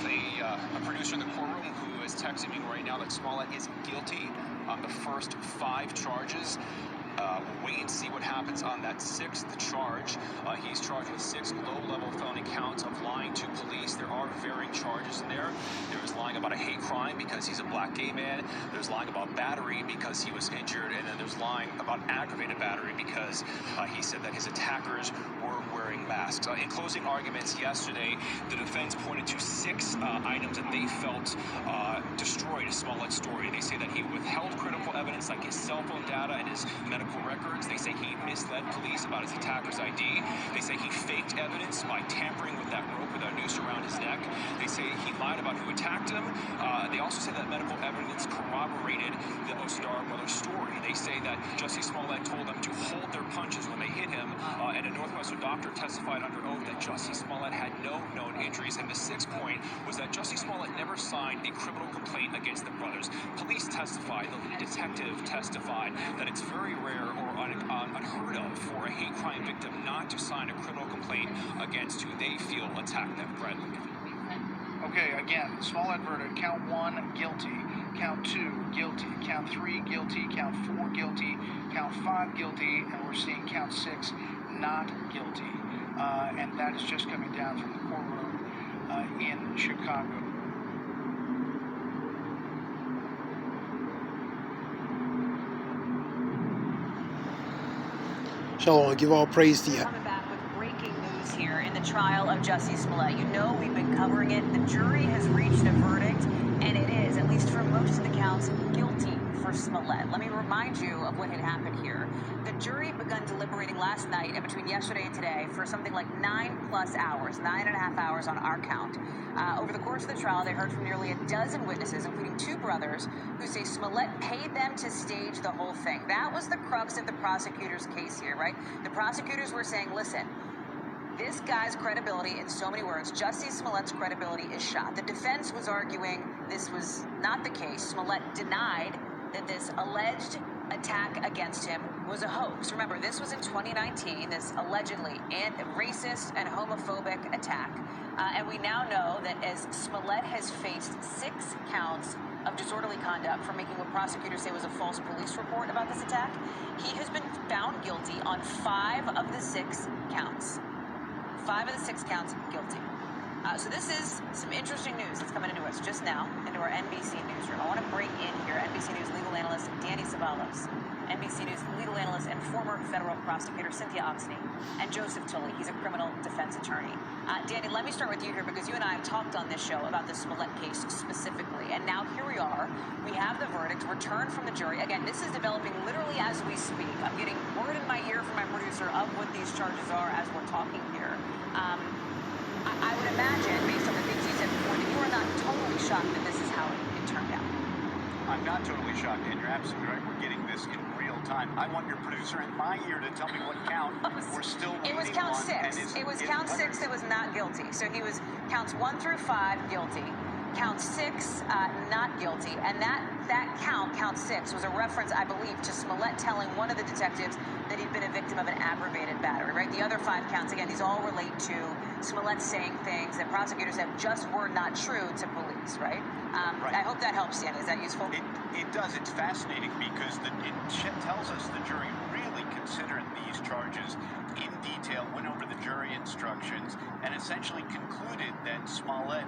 a producer in the courtroom who is texting me right now that Smollett is guilty on the first 5 charges. We'll wait and see what happens on that 6th charge. He's charged with 6 low-level felony counts of lying to police. There are varying charges in there. There is lying about a hate crime because he's a black gay man. There's lying about battery because he was injured. And then there's lying about aggravated battery because he said that his attackers were wearing masks. In closing arguments yesterday, the defense pointed to 6 items that they felt destroyed Smollett's story. They say that he withheld critical evidence like his cell phone data and his medical records. They say he misled police about his attacker's ID. They say he faked evidence by tampering with that rope with a noose around his neck. They say he lied about who attacked him. They also say that medical evidence corroborated the Osdar brothers' story. They say that Jussie Smollett told them to hold their punches when they hit him, and a Northwestern doctor testified under oath that Jussie Smollett had no known injuries. And the 6th point was that Jussie Smollett never signed a criminal complaint against the brothers. Police testified, the lead detective testified, that it's very rare or unheard of for a hate crime victim not to sign a criminal complaint against who they feel attacked them. Bradley. Okay, again, Smollett verdict. Count 1, guilty. Count 2, guilty. Count 3, guilty. Count 4, guilty. Count 5, guilty. And we're seeing count 6, not guilty. And that is just coming down from the courtroom in Chicago. Shalom, give all praise to you. Coming back with breaking news here in the trial of Jussie Smollett. You know we've been covering it. The jury has reached a verdict, and it is, at least for most of the counts, guilty for Smollett. Let me remind you of what had happened here. The jury begun deliberating last night and between yesterday and today for something like 9+ hours, 9.5 hours on our count. Over the course of the trial, they heard from nearly a dozen witnesses, including 2 brothers, who say Smollett paid them to stage the whole thing. That was the crux of the prosecutor's case here, right? The prosecutors were saying, listen, this guy's credibility, in so many words, Jussie Smollett's credibility is shot. The defense was arguing this was not the case. Smollett denied that this alleged attack against him was a hoax. Remember, this was in 2019, this allegedly racist and homophobic attack. And we now know that as Smollett has faced 6 counts of disorderly conduct for making what prosecutors say was a false police report about this attack, he has been found guilty on 5 of the 6 counts. 5 of the 6 counts guilty. So this is some interesting news that's coming into us just now, into our NBC newsroom. I want to bring in here NBC News legal analyst Danny Ceballos, NBC News legal analyst and former federal prosecutor Cynthia Oxney, and Joseph Tully. He's a criminal defense attorney. Danny, let me start with you here because you and I have talked on this show about the Smollett case specifically. And now here we are. We have the verdict returned from the jury. Again, this is developing literally as we speak. I'm getting word in my ear from my producer of what these charges are as we're talking here. I would imagine, based on the things you said before, that you are not totally shocked that this is how it turned out. I'm not totally shocked, and you're absolutely right. We're getting this in real time. I want your producer in my ear to tell me what count we're still waiting on. It was count 6. It was count 6 that was not guilty. So he was counts 1 through 5 guilty. Count 6 not guilty. And that count 6, was a reference, I believe, to Smollett telling one of the detectives that he'd been a victim of an aggravated battery, right? The other 5 counts, again, these all relate to Smollett saying things that prosecutors have just were not true to police, right? Right. I hope that helps, Danny. Is that useful? It does. It's fascinating because it tells us the jury really considered these charges in detail, went over the jury instructions, and essentially concluded that Smollett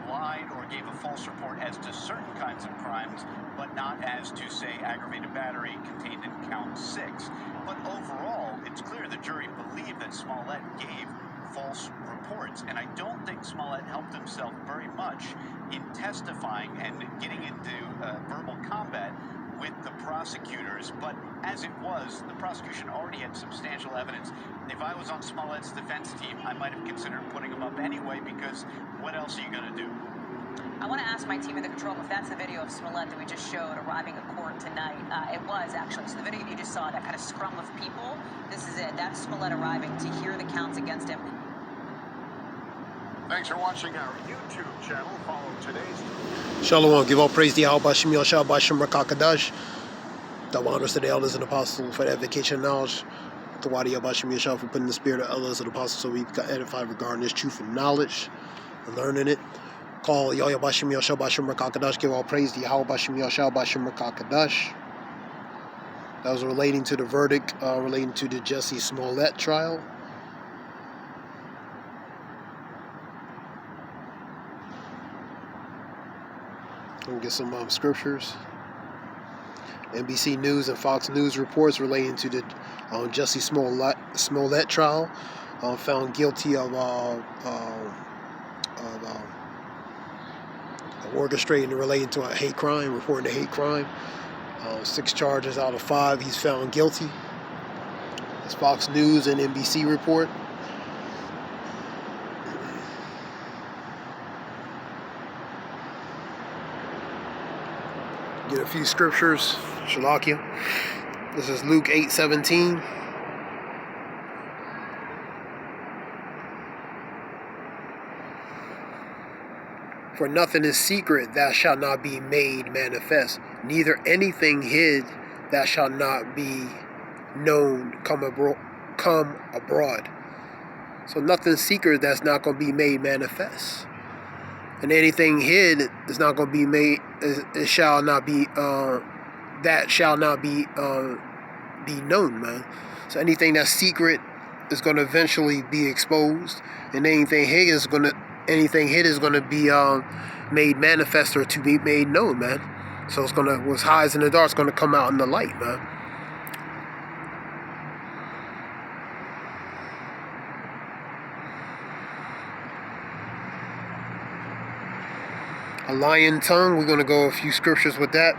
lied or gave a false report as to certain kinds of crimes, but not as to, say, aggravated battery contained in count 6. But overall, it's clear the jury believed that Smollett gave false reports, and I don't think Smollett helped himself very much in testifying and getting into verbal combat with the prosecutors. But as it was, the prosecution already had substantial evidence. If I was on Smollett's defense team, I might have considered putting him up anyway, because what else are you going to do? I want to ask my team in the control room if that's the video of Smollett that we just showed arriving at court tonight. It was, actually. So the video you just saw, that kind of scrum of people, this is it. That's Smollett arriving to hear the counts against him. Thanks for watching our YouTube channel. Follow today's... Shalom, give all praise to Yahweh Shem Yahshua B'Shem Rakakadash. Double honors to the elders and apostles for the edification and knowledge. The Wadi Yahweh Shem Yahshua for putting the spirit of elders and apostles so we can edify regarding this truth and knowledge and learning it. Call Yahweh Bashim Yahshua Bashim Rakakadash. Give all praise to Yahweh Bashim Yahshua Bashim Rakakadash. That was relating to the verdict, relating to the Jesse Smollett trial. We'll get some scriptures. NBC News and Fox News reports relating to the Jesse Smollett trial. Found guilty of orchestrating and relating to a hate crime, reporting a hate crime. 6 charges out of 5 he's found guilty. It's Fox News and NBC report. Get a few scriptures. Shalakia. This is Luke 8:17. For nothing is secret that shall not be made manifest, neither anything hid that shall not be known come abroad. So nothing's secret that's not going to be made manifest. And anything hid is not going to be made, it shall not be, that shall not be known, man. So anything that's secret is going to eventually be exposed, and anything hid is going to be made manifest or to be made known, man. So it's going to, what's hides in the dark is going to come out in the light, man. A lying tongue, we're going to go a few scriptures with that.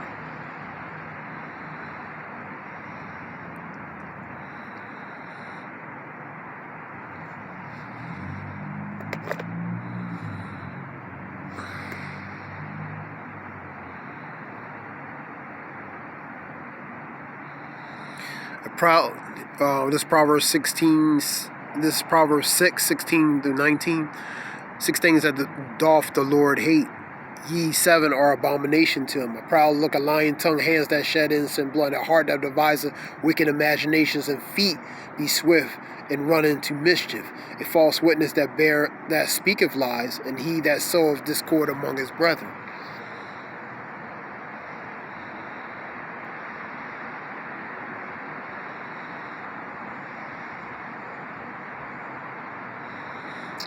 This Proverbs 6:16-19. 6 things that doth the Lord hate. Ye 7 are abomination to him. A proud look, a lying tongue, hands that shed innocent blood, a heart that deviseth wicked imaginations, and feet be swift and run into mischief. A false witness that speaketh lies, and he that soweth discord among his brethren.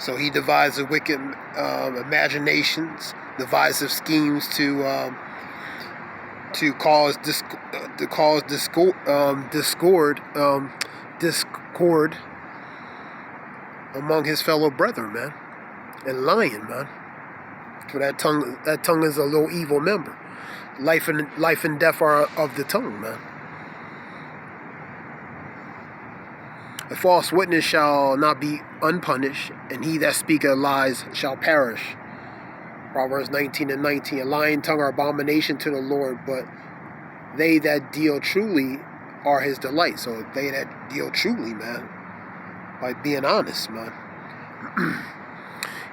So he devises wicked imaginations, devises schemes to cause discord among his fellow brethren, man, and lying, man. For that tongue is a little evil member. Life and death are of the tongue, man. A false witness shall not be unpunished, and he that speaketh lies shall perish. Proverbs 19:19. A lying tongue are abomination to the Lord, but they that deal truly are his delight. So they that deal truly, man, by being honest, man.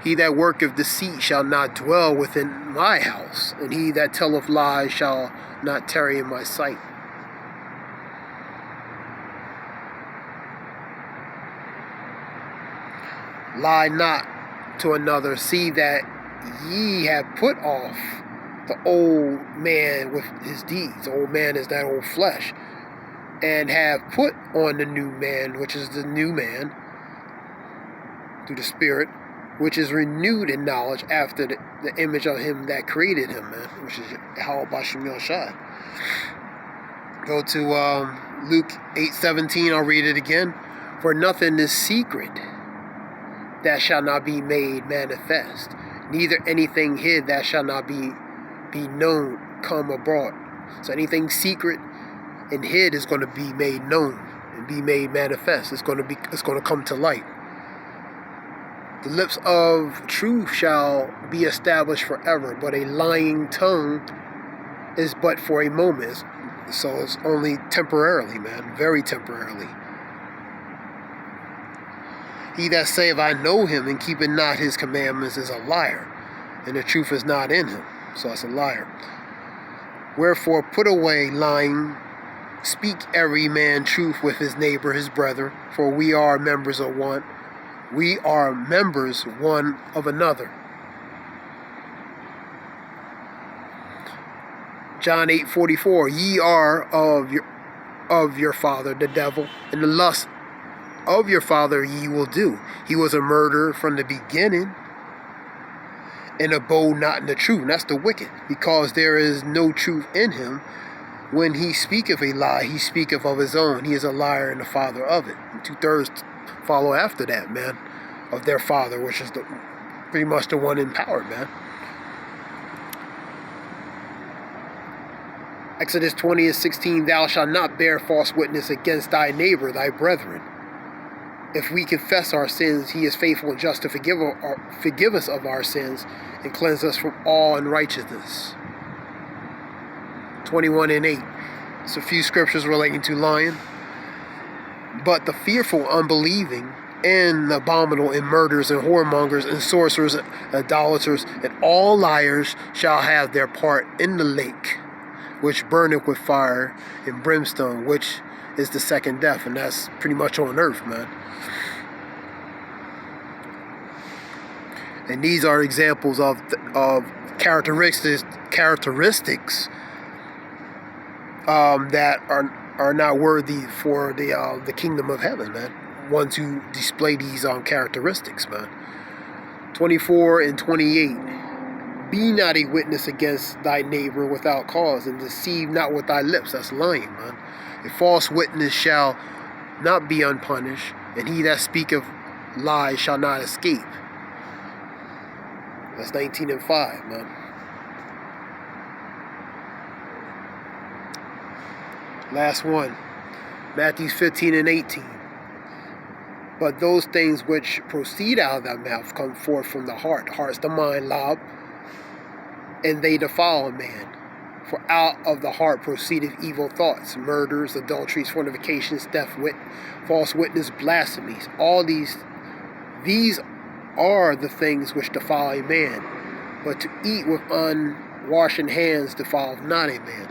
He that worketh deceit shall not dwell within my house, and he that telleth lies shall not tarry in my sight. Lie not to another, see that ye have put off the old man with his deeds. The old man is that old flesh, and have put on the new man, which is the new man, through the Spirit, which is renewed in knowledge after the image of him that created him, man, which is Yahweh Bashim Yahshua. Go to Luke 8:17, I'll read it again. For nothing is secret that shall not be made manifest, neither anything hid that shall not be known come abroad. So anything secret and hid is going to be made known and be made manifest. It's going to come to light. The lips of truth shall be established forever, but a lying tongue is but for a moment. So it's only temporarily, man, very temporarily. He that saith, I know him, and keepeth not his commandments is a liar, and the truth is not in him. So it's a liar. Wherefore put away lying, speak every man truth with his neighbor, his brother, for we are members of one. We are members one of another. John 8:44, ye are of your father the devil, and the lust of your father ye will do. He was a murderer from the beginning, and abode not in the truth. And that's the wicked, because there is no truth in him. When he speaketh a lie, he speaketh of his own. He is a liar and the father of it. And 2/3 follow after that, man, of their father, which is pretty much the one in power, man. Exodus 20:16, thou shalt not bear false witness against thy neighbor, thy brethren. If we confess our sins, he is faithful and just to forgive us of our sins and cleanse us from all unrighteousness. 21:8. It's a few scriptures relating to lying. But the fearful, unbelieving, and abominable, and murderers, and whoremongers, and sorcerers, and idolaters, and all liars shall have their part in the lake, which burneth with fire and brimstone, which is the second death. And that's pretty much on earth, man. And these are examples of characteristics that are not worthy for the kingdom of heaven, man. Ones who display these characteristics, man. 24 and 28. Be not a witness against thy neighbor without cause, and deceive not with thy lips. That's lying, man. A false witness shall not be unpunished, and he that speaketh lies shall not escape. That's 19:5, man. Last one, Matthew 15:18. But those things which proceed out of thy mouth come forth from the heart. Heart's the mind, lob, and they defile a man. For out of the heart proceedeth evil thoughts, murders, adulteries, fornications, theft, false witness, blasphemies. All these are the things which defile a man. But to eat with unwashen hands defileth not a man.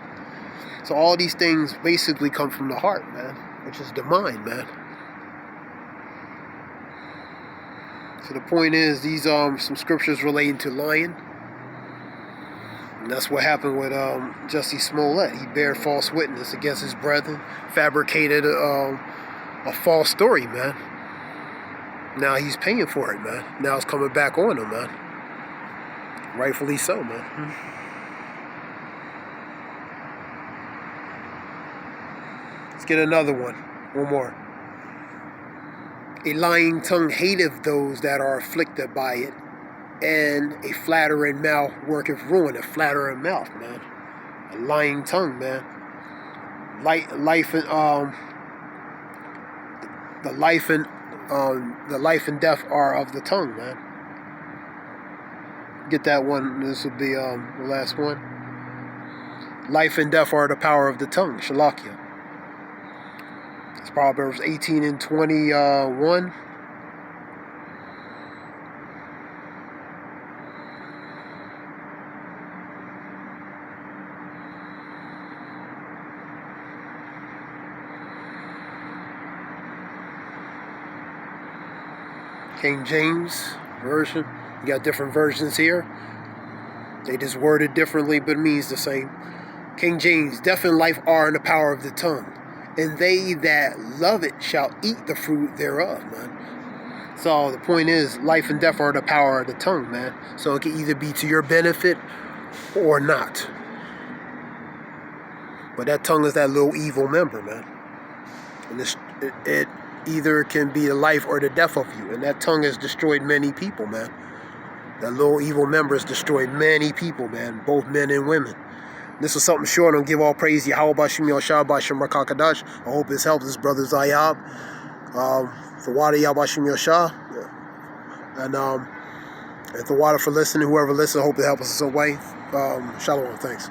So all these things basically come from the heart, man, which is the mind, man. So the point is, these are some scriptures relating to lying. And that's what happened with Jussie Smollett. He bare false witness against his brethren, fabricated a false story, man. Now he's paying for it, man. Now it's coming back on him, man. Rightfully so, man. Let's get another one. One more. A lying tongue hateth those that are afflicted by it, and a flattering mouth worketh ruin. A flattering mouth, man. A lying tongue, man. The life and death are of the tongue, man. Get that one. This will be the last one. Life and death are the power of the tongue. Shalakia. It's Proverbs 18 and 21. King James Version. You got different versions here. They just word it differently, but it means the same. King James, death and life are in the power of the tongue, and they that love it shall eat the fruit thereof, man. So the point is, life and death are the power of the tongue, man. So it can either be to your benefit or not. But that tongue is that little evil member, man. And it either can be the life or the death of you. And that tongue has destroyed many people, man. That little evil member has destroyed many people, man. Both men and women. This was something short on Give All Praise Yahweh Bashim Yoshua Bashim Rakakadash. I hope this helps. This brother Zayab. The water Yahweh Bashim Yoshua. And the water for listening. Whoever listens, I hope it helps us in some way. Shalom. Thanks.